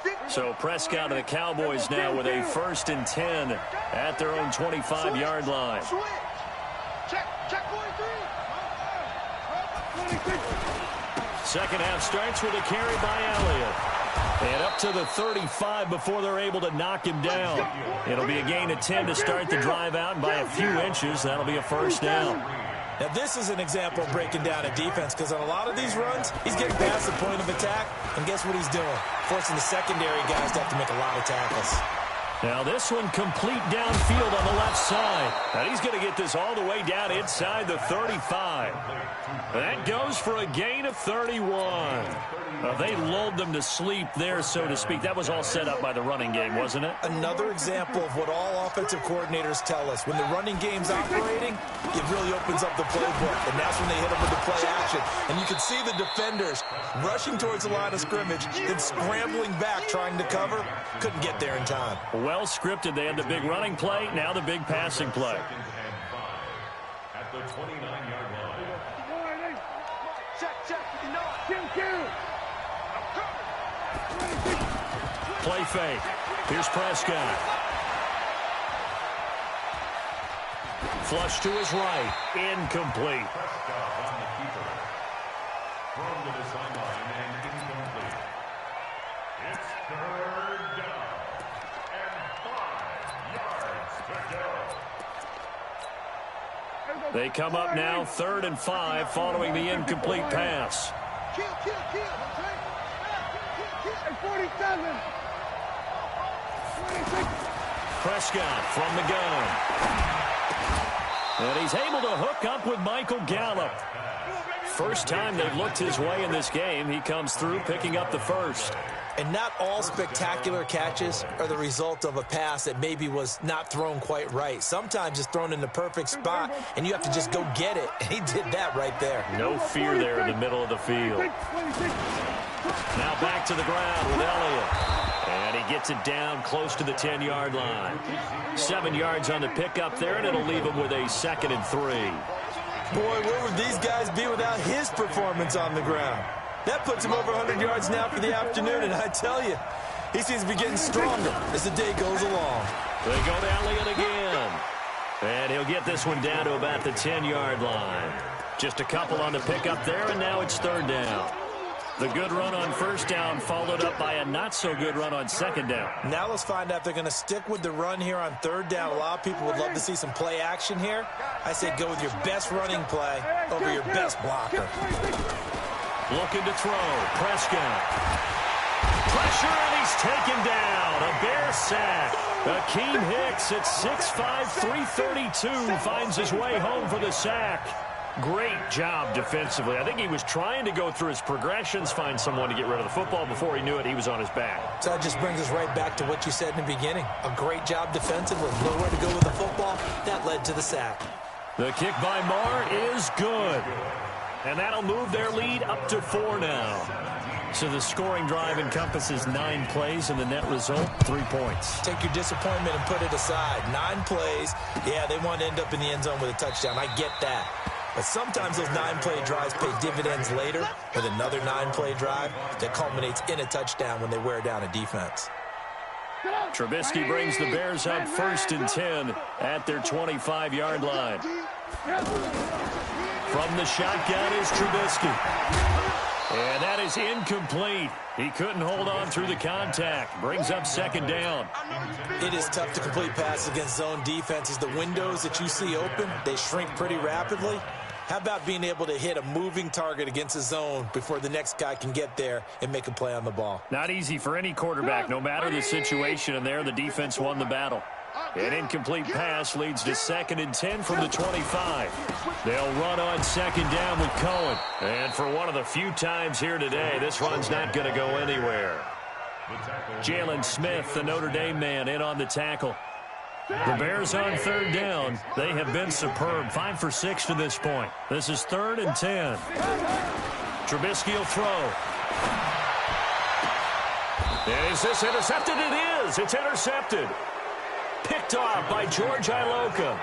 hard. So Prescott and the Cowboys now with a 1st and 10 at their own 25-yard line. Check 43. Second half starts with a carry by Elliott. And up to the 35 before they're able to knock him down. It'll be a gain of 10 to start the drive out, and by a few inches, that'll be a first down. Now, this is an example of breaking down a defense, because on a lot of these runs, he's getting past the point of attack, and guess what he's doing? Forcing the secondary guys to have to make a lot of tackles. Now this one complete downfield on the left side. And he's going to get this all the way down inside the 35. That goes for a gain of 31. They lulled them to sleep there, so to speak. That was all set up by the running game, wasn't it? Another example of what all offensive coordinators tell us. When the running game's operating, it really opens up the playbook. And that's when they hit them with the play action. And you can see the defenders rushing towards the line of scrimmage, then scrambling back trying to cover. Couldn't get there in time. Well scripted. They had the big running play, now the big passing play. At the 29-yard line. Play fake. Here's Prescott. Flush to his right. Incomplete. Prescott on the keeper. Thrown to the sideline and incomplete. It's 3rd down. And 5 yards to go. They come up now 3rd and 5 following the incomplete pass. Kill. 47. Prescott from the gun. And he's able to hook up with Michael Gallup. First time they've looked his way in this game. He comes through picking up the first. And not all spectacular catches are the result of a pass that maybe was not thrown quite right. Sometimes it's thrown in the perfect spot, and you have to just go get it. And he did that right there. No fear there in the middle of the field. Now back to the ground with Elliott. And he gets it down close to the 10-yard line. 7 yards on the pickup there, and it'll leave him with a 2nd and 3. Boy, where would these guys be without his performance on the ground? That puts him over 100 yards now for the afternoon, and I tell you, he seems to be getting stronger as the day goes along. They go to Elliott again. And he'll get this one down to about the 10-yard line. Just a couple on the pickup there, and now it's 3rd down. The good run on 1st down followed up by a not-so-good run on 2nd down. Now let's find out if they're going to stick with the run here on 3rd down. A lot of people would love to see some play action here. I say go with your best running play over your best blocker. Looking to throw. Prescott. Pressure, and he's taken down. A Bear sack. Akeem Hicks at 6'5", 332 finds his way home for the sack. Great job defensively. I think he was trying to go through his progressions, find someone to get rid of the football. Before he knew it, he was on his back. So that just brings us right back to what you said in the beginning. A great job defensively. Nowhere to go with the football. That led to the sack. The kick by Marr is good. And that'll move their lead up to 4 now. So the scoring drive encompasses 9 plays, and the net result, 3 points. Take your disappointment and put it aside. 9 plays. Yeah, they want to end up in the end zone with a touchdown. I get that. But sometimes those 9-play drives pay dividends later with another 9-play drive that culminates in a touchdown when they wear down a defense. Trubisky brings the Bears up 1st and 10 at their 25-yard line. From the shotgun is Trubisky. And that is incomplete. He couldn't hold on through the contact. Brings up 2nd down. It is tough to complete passes against zone defenses. The windows that you see open, they shrink pretty rapidly. How about being able to hit a moving target against a zone before the next guy can get there and make a play on the ball? Not easy for any quarterback, no matter the situation, and there the defense won the battle. An incomplete pass leads to 2nd and 10 from the 25. They'll run on 2nd down with Cohen. And for one of the few times here today, this run's not going to go anywhere. Jalen Smith, the Notre Dame man, in on the tackle. The Bears on third down. They have been superb. 5 for 6 to this point. This is 3rd and 10. Trubisky will throw. Is this intercepted? It is. It's intercepted. Picked off by George Iloka.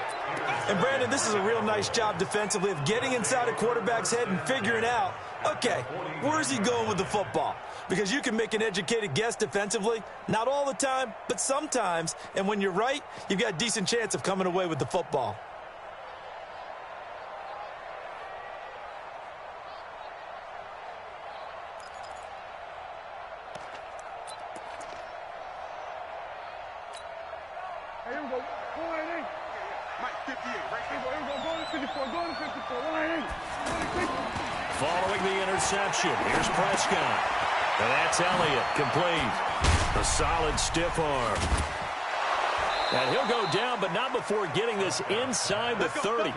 And, Brandon, this is a real nice job defensively of getting inside a quarterback's head and figuring out, okay, where's he going with the football? Because you can make an educated guess defensively, not all the time, but sometimes. And when you're right, you've got a decent chance of coming away with the football. Here we go. Go right in. Mike, 58. Right here. Go to 54. Go to 54. Right in. Following the interception, here's Prescott. And that's Elliott, complete. A solid stiff arm. And he'll go down, but not before getting this inside the 30.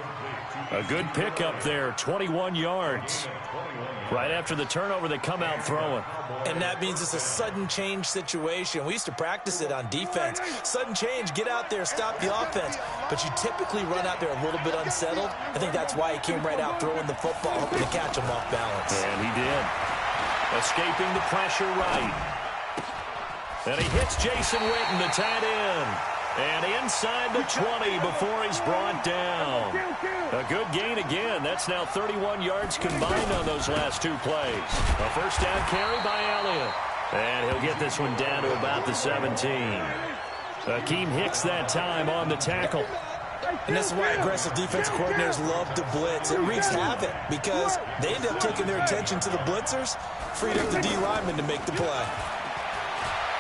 A good pickup there, 21 yards. Right after the turnover, they come out throwing. And that means it's a sudden change situation. We used to practice it on defense. Sudden change, get out there, stop the offense. But you typically run out there a little bit unsettled. I think that's why he came right out throwing the football, hoping to catch him off balance. And he did. Escaping the pressure right. And he hits Jason Witten, the tight end. And inside the 20 before he's brought down. A good gain again. That's now 31 yards combined on those last 2 plays. A first down carry by Elliott. And he'll get this one down to about the 17. Akeem Hicks that time on the tackle. And this is why aggressive defensive coordinators love to blitz. It wreaks havoc because they end up taking their attention to the blitzers, freed up the D lineman to make the play.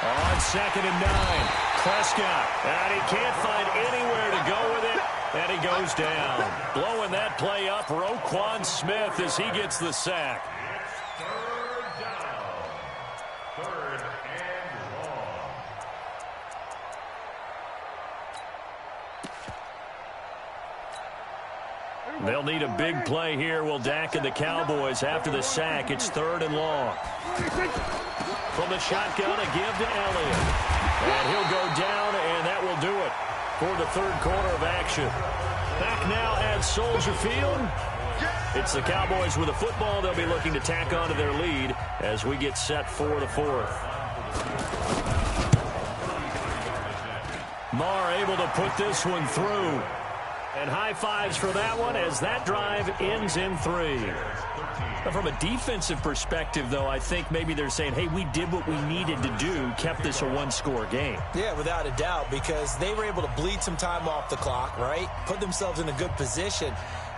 On 2nd and 9, Prescott, and he can't find anywhere to go with it, and he goes down. Blowing that play up, Roquan Smith as he gets the sack. Third down. 3rd and long. They'll need a big play here. Will Dak and the Cowboys after the sack. It's 3rd and long. From the shotgun, a give to Elliott. And he'll go down, and that will do it for the 3rd quarter of action. Back now at Soldier Field. It's the Cowboys with the football. They'll be looking to tack onto their lead as we get set for the 4th. Marr able to put this one through. And high fives for that one as that drive ends in 3. From a defensive perspective, though, I think maybe they're saying, hey, we did what we needed to do, kept this a 1-score game. Yeah, without a doubt, because they were able to bleed some time off the clock, right? Put themselves in a good position,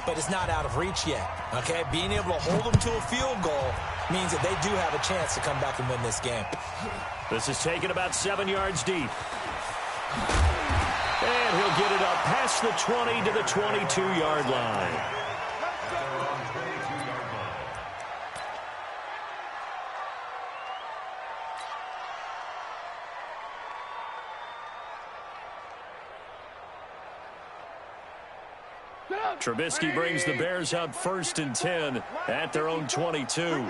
but it's not out of reach yet, okay? Being able to hold them to a field goal means that they do have a chance to come back and win this game. This is taken about 7 yards deep. And he'll get it up past the 20 to the 22-yard line. Trubisky brings the Bears up 1st and 10 at their own 22.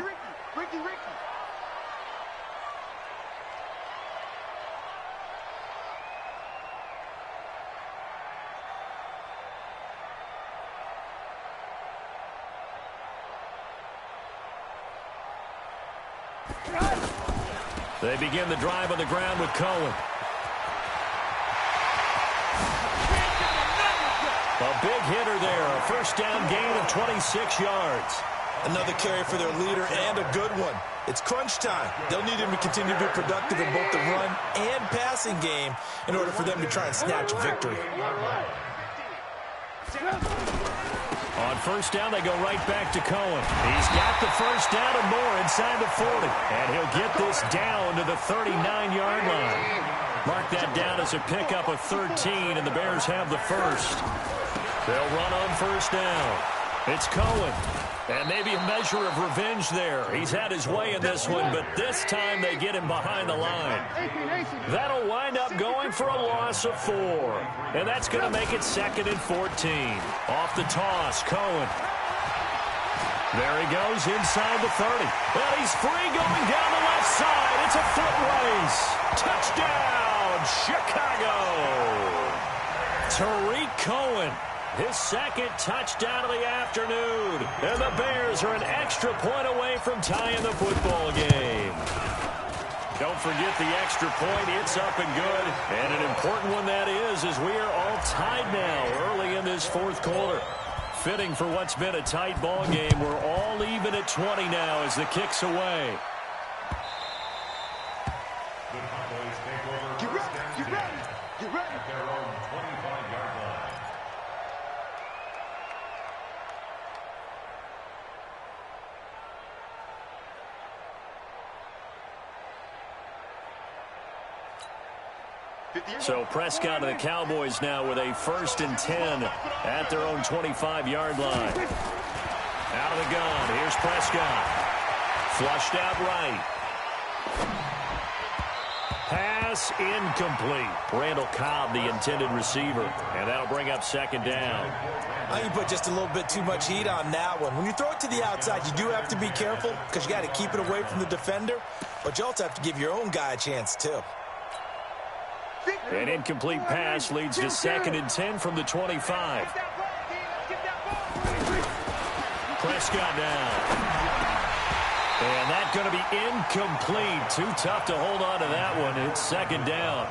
They begin the drive on the ground with Cohen. A big hitter there, a first down gain of 26 yards. Another carry for their leader and a good one. It's crunch time. They'll need him to continue to be productive in both the run and passing game in order for them to try and snatch a victory. On first down, they go right back to Cohen. He's got the first down and more inside the 40. And he'll get this down to the 39-yard line. Mark that down as a pickup of 13, and the Bears have the first. They'll run on first down. It's Cohen. And maybe a measure of revenge there. He's had his way in this one, but this time they get him behind the line. That'll wind up going for a loss of 4. And that's going to make it 2nd and 14. Off the toss, Cohen. There he goes inside the 30. And he's free going down the left side. It's a foot race. Touchdown, Chicago. Tariq Cohen, his second touchdown of the afternoon. And the Bears are an extra point away from tying the football game. Don't forget the extra point. It's up and good. And an important one that is, as we are all tied now early in this fourth quarter. Fitting for what's been a tight ball game. We're all even at 20 now as the kick's away. The Cowboys take over. Get ready. At their own 25-yard line. So Prescott and the Cowboys now with a 1st and 10 at their own 25-yard line. Out of the gun. Here's Prescott. Flushed out right. Pass incomplete. Randall Cobb, the intended receiver. And that'll bring up 2nd down. I think you put just a little bit too much heat on that one. When you throw it to the outside, you do have to be careful because you got to keep it away from the defender. But you also have to give your own guy a chance, too. An incomplete pass leads to 2nd and 10 from the 25. Prescott now. And that's going to be incomplete. Too tough to hold on to that one. It's 2nd down.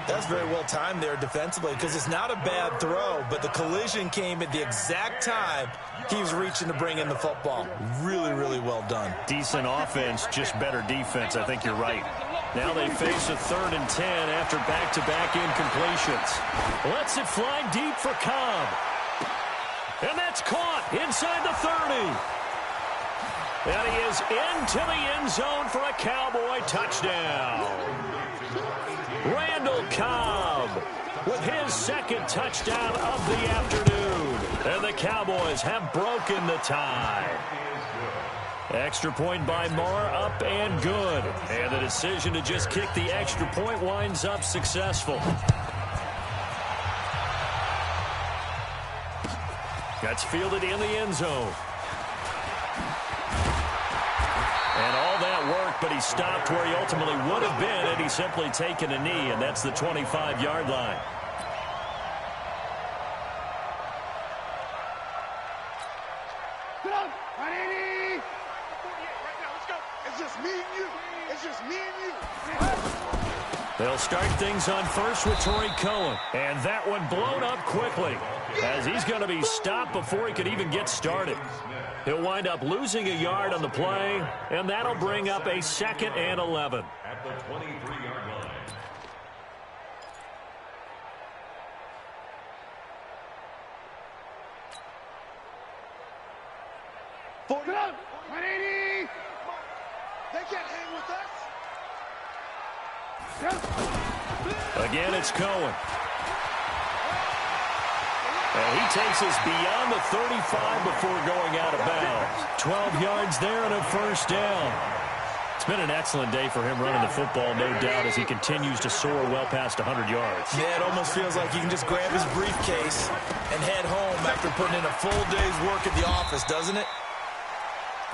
That's very well timed there defensively because it's not a bad throw, but the collision came at the exact time he was reaching to bring in the football. Really, really well done. Decent offense, just better defense. I think you're right. Now they face a 3rd and 10 after back-to-back incompletions. Lets it fly deep for Cobb. And that's caught inside the 30. And he is into the end zone for a Cowboy touchdown. Randall Cobb with his 2nd touchdown of the afternoon. And the Cowboys have broken the tie. Extra point by Marr, up and good. And the decision to just kick the extra point winds up successful. That's fielded in the end zone. And all that work, but he stopped where he ultimately would have been had he simply taken a knee, and that's the 25-yard line. They'll start things on first with Tariq Cohen. And that one blown up quickly as he's going to be stopped before he could even get started. He'll wind up losing a yard on the play, and that'll bring up a 2nd and 11. At the 23-yard line. They can't hang with us. Again, it's Cohen. And he takes us beyond the 35 before going out of bounds. 12 yards there and a 1st down. It's been an excellent day for him running the football, no doubt, as he continues to soar well past 100 yards. Yeah, it almost feels like you can just grab his briefcase and head home after putting in a full day's work at the office, doesn't it?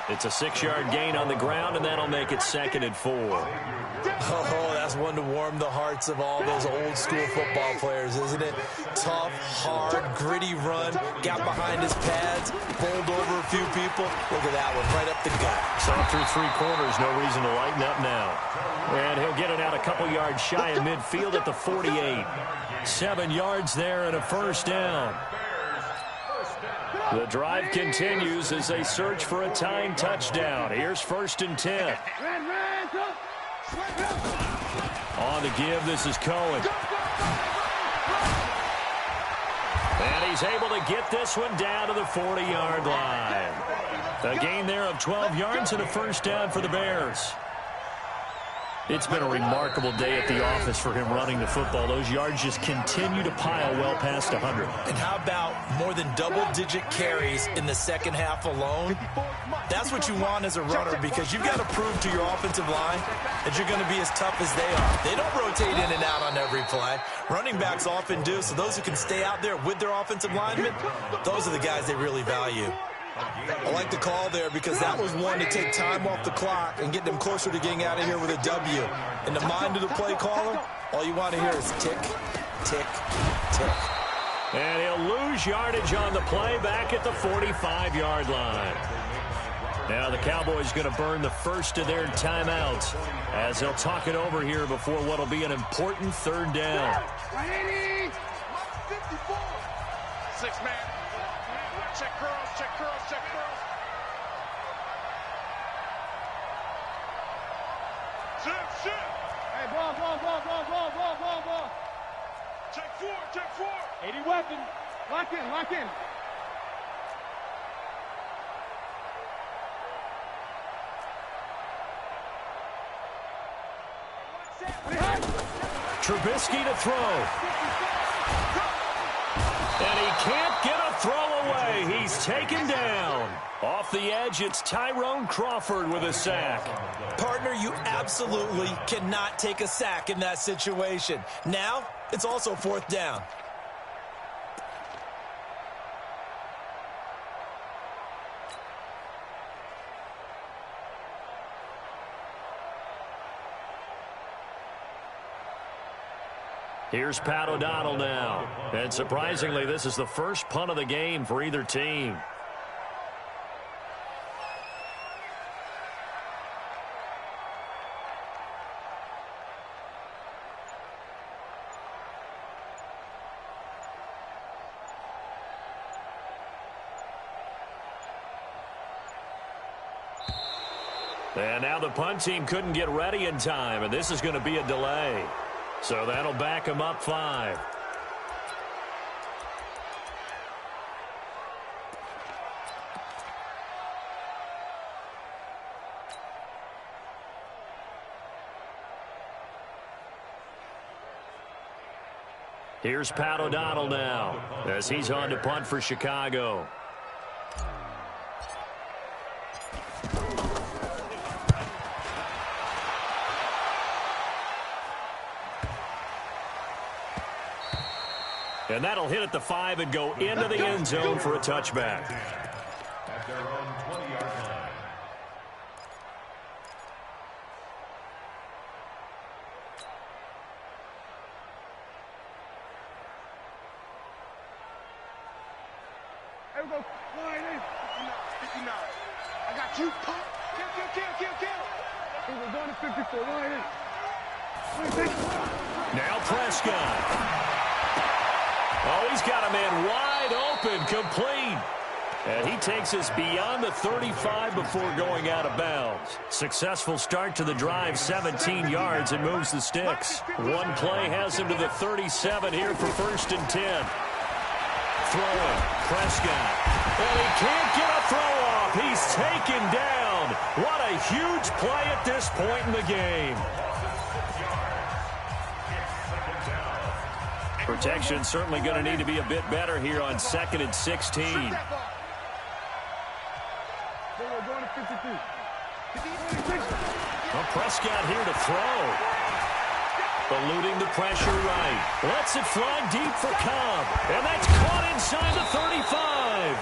It's a 6-yard gain on the ground, and that'll make it 2nd and 4. Oh, that's one to warm the hearts of all those old-school football players, isn't it? Tough, hard, gritty run, got behind his pads, bowled over a few people. Look at that one, right up the gut. So through 3 quarters, no reason to lighten up now. And he'll get it out a couple yards shy of midfield at the 48. 7 yards there and a 1st down. The drive continues as they search for a tying touchdown. Here's 1st and 10. On the give, this is Cohen. And he's able to get this one down to the 40-yard line. A gain there of 12 yards and a 1st down for the Bears. It's been a remarkable day at the office for him running the football. Those yards just continue to pile well past 100. And how about more than double-digit carries in the second half alone? That's what you want as a runner because you've got to prove to your offensive line that you're going to be as tough as they are. They don't rotate in and out on every play. Running backs often do, so those who can stay out there with their offensive linemen, those are the guys they really value. I like the call there because that was one to take time off the clock and get them closer to getting out of here with a W. In the mind of the play caller, all you want to hear is tick, tick, tick. And he'll lose yardage on the play back at the 45-yard line. Now the Cowboys going to burn the first of their timeouts as they'll talk it over here before what will be an important third down. 6-man. Check curls, check curls, check curls. Shit. Hey, ball. Check four. 80 weapon. Lock in. Trubisky to throw. And he can't get a throw away. He's taken down. Off the edge, it's Tyrone Crawford with a sack. Partner, you absolutely cannot take a sack in that situation. Now, it's also fourth down. Here's Pat O'Donnell now. And surprisingly, this is the first punt of the game for either team. And now the punt team couldn't get ready in time, and this is going to be a delay. So that'll back him up 5. Here's Pat O'Donnell now as he's on to punt for Chicago. And that'll hit at the 5 and go into the end zone for a touchback. At their own 20-yard line. Here we go. Line in. 59. I got you. Kill. We're going to 54. Line in. Now Prescott. Oh, he's got a man wide open, complete. And he takes us beyond the 35 before going out of bounds. Successful start to the drive, 17 yards, and moves the sticks. One play has him to the 37 here for 1st and 10. Throwing, Prescott. And he can't get a throw off. He's taken down. What a huge play at this point in the game. Protection certainly going to need to be a bit better here on 2nd and 16. Well, Prescott here to throw. Eluding the pressure right. Lets it fly deep for Cobb. And that's caught inside the 35.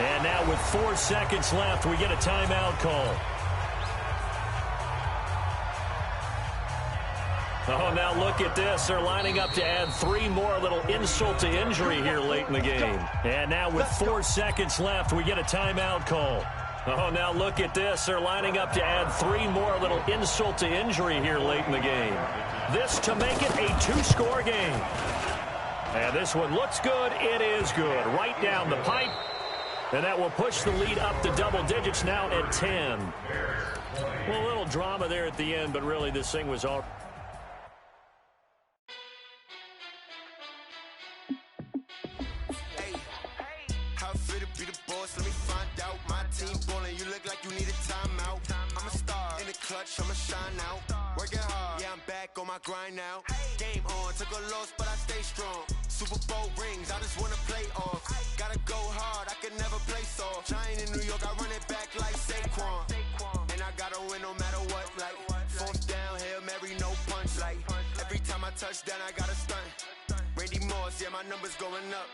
And now with 4 seconds left, we get a timeout call. Oh, now look at this. They're lining up to add 3 more, a little insult to injury here late in the game. And now with 4 seconds left, we get a timeout call. Oh, now look at this. They're lining up to add 3 more, a little insult to injury here late in the game. This to make it a 2-score game. And this one looks good. It is good. Right down the pipe. And that will push the lead up to double digits now at 10. Well, a little drama there at the end, but really this thing was all... I'ma shine out, working hard, yeah, I'm back on my grind now. Game on, took a loss, but I stay strong. Super Bowl rings, I just wanna play off. Gotta go hard, I can never play soft. Giant in New York, I run it back like Saquon. And I gotta win no matter what, like 4th down, Hail Mary, no punch. Like every time I touch down, I gotta stunt. Randy Moss, yeah, my numbers going up.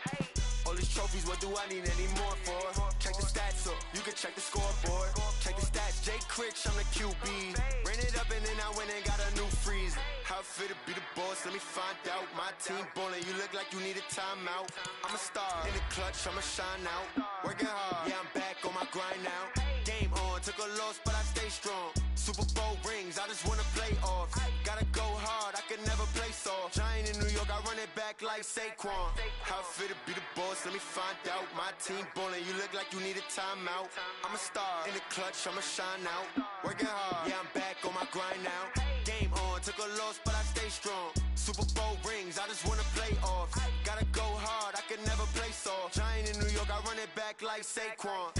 All these trophies, what do I need any more for? Check the stats up, you can check the scoreboard. Check the stats, Jay Critch, I'm the QB. Ran it up and then I went and got a new freeze. How it feel to be the boss, let me find out. My team ballin', you look like you need a timeout. I'm a star, in the clutch, I'ma shine out. Working hard, yeah, I'm back on my grind now. Game on, took a loss, but I stay strong. Super Bowl rings, I just wanna play off. Gotta go hard, I can never play soft. Giant in New York, I run it back like Saquon. How it feel to be the boss, let me find out. My team ballin', you look like you need a timeout. I'm a star, in the clutch, I'ma shine out. Working hard, yeah, I'm back on my grind now. Game on, took a loss, but I stay strong. Super Bowl rings, I just wanna play off. Gotta go hard, I can never play soft. Giant in New York, I run it back like Saquon.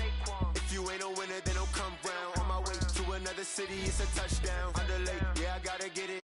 If you ain't a winner, then don't come round. On my way to another city, it's a touchdown. Underlay, yeah, I gotta get it.